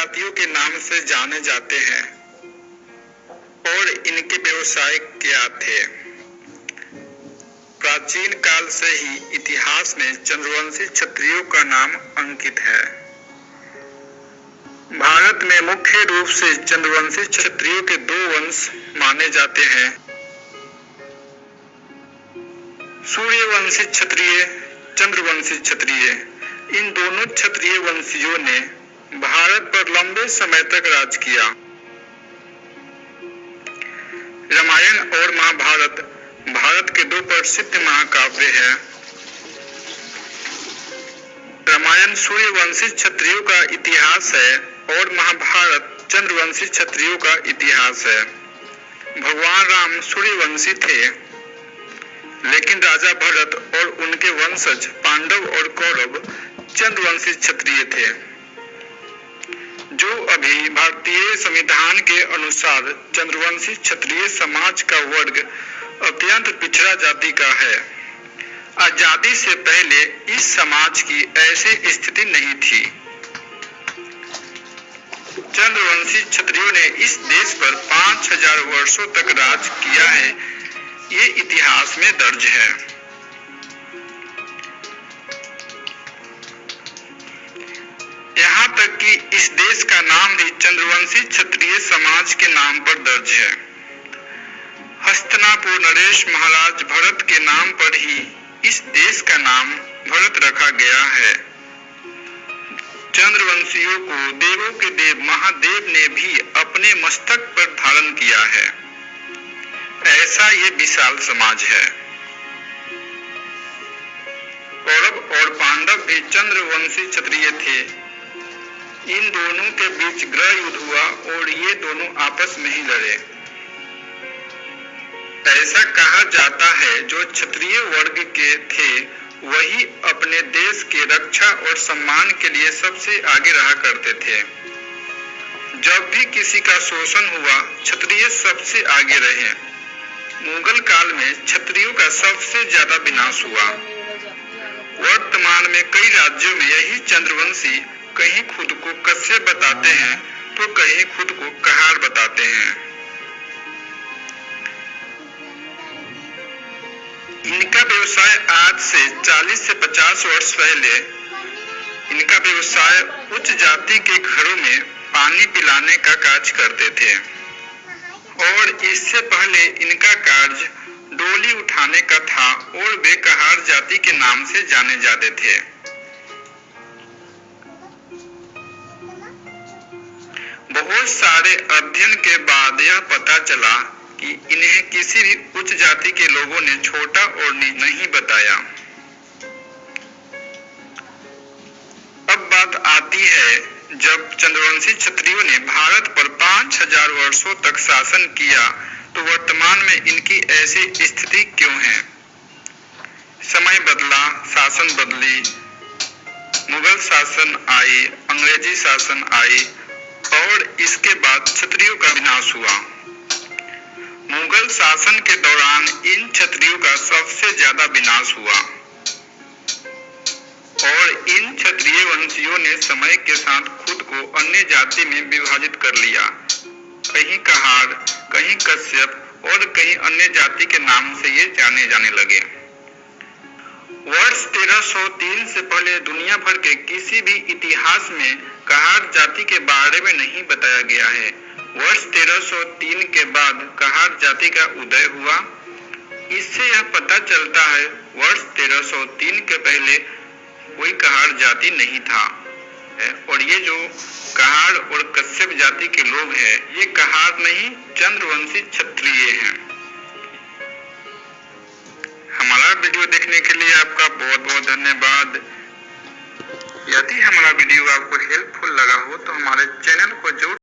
जातियों के नाम से जाने जाते हैं और इनके व्यवसाय क्या थे। प्राचीन काल से ही इतिहास में चंद्रवंशी क्षत्रियों का नाम अंकित है। भारत में मुख्य रूप से चंद्रवंशी क्षत्रियों के दो वंश माने जाते हैं, सूर्यवंशी क्षत्रिय, चंद्रवंशी क्षत्रिय। इन दोनों क्षत्रिय वंशियों ने भारत पर लंबे समय तक राज किया। रामायण और महाभारत भारत के दो प्रसिद्ध महाकाव्य हैं। रामायण सूर्यवंशी क्षत्रियों का इतिहास है और महाभारत चंद्रवंशी क्षत्रियों का इतिहास है। भगवान राम सूर्यवंशी थे, लेकिन राजा भरत और उनके वंशज पांडव और कौरव चंद्रवंशी क्षत्रिय थे, जो अभी भारतीय संविधान के अनुसार चंद्रवंशी क्षत्रिय समाज का वर्ग अत्यंत पिछड़ा जाति का है। आजादी से पहले इस समाज की ऐसी स्थिति नहीं थी। चंद्रवंशी क्षत्रियों ने इस देश पर 5000 वर्षों तक राज किया है, ये इतिहास में दर्ज है। यहाँ तक कि इस देश का नाम भी चंद्रवंशी क्षत्रिय समाज के नाम पर दर्ज है। हस्तिनापुर नरेश महाराज भरत के नाम पर ही इस देश का नाम भरत रखा गया है। चंद्रवंशियों को देवों के देव महादेव ने भी अपने मस्तक पर धारण किया है। ऐसा ये विशाल समाज है। कौरव और पांडव भी चंद्रवंशी क्षत्रिय थे। इन दोनों के बीच गृह युद्ध हुआ और ये दोनों आपस में ही लड़े। ऐसा कहा जाता है जो क्षत्रिय वर्ग के थे वही अपने देश के रक्षा और सम्मान के लिए सबसे आगे रहा करते थे। जब भी किसी का शोषण हुआ क्षत्रिय सबसे आगे रहे। मुगल काल में क्षत्रियों का सबसे ज्यादा विनाश हुआ। वर्तमान में कई राज्यों में यही चंद्रवंशी कहीं खुद को कश्यप बताते हैं तो कहीं खुद को कहार बताते हैं। इनका व्यवसाय आज से 40 से 50 वर्ष पहले इनका व्यवसाय उच्च जाति के घरों में पानी पिलाने का कार्य करते थे और इससे पहले इनका कार्य डोली उठाने का था और वे कहार जाति के नाम से जाने जाते थे। बहुत सारे अध्ययन के बाद यह पता चला कि इन्हें किसी भी उच्च जाति के लोगों ने छोटा और नहीं बताया। अब बात आती है जब चंद्रवंशी क्षत्रियों ने भारत पर 5000 वर्षों तक शासन किया तो वर्तमान में इनकी ऐसी स्थिति क्यों है। समय बदला, शासन बदली, मुगल शासन आई, अंग्रेजी शासन आई और इसके बाद क्षत्रियों का विनाश हुआ। मुगल शासन के दौरान इन क्षत्रियों का सबसे ज्यादा विनाश हुआ और इन क्षत्रिय वंशियों ने समय के साथ खुद को अन्य जाति में विभाजित कर लिया। कहीं कहार, कहीं कश्यप और कहीं अन्य जाति के नाम से ये जाने जाने लगे। वर्ष 1303 से पहले दुनिया भर के किसी भी इतिहास में कहार जाति के बारे में नहीं बताया गया है। वर्ष 1303 के बाद कहार जाति का उदय हुआ। इससे यह पता चलता है वर्ष 1303 के पहले कोई कहार जाति नहीं था और ये जो कहार और कश्यप जाति के लोग हैं ये कहार नहीं चंद्रवंशी क्षत्रिय हैं। हमारा वीडियो देखने के लिए आपका बहुत बहुत धन्यवाद। यदि हमारा वीडियो आपको हेल्पफुल लगा हो तो हमारे चैनल को जरूर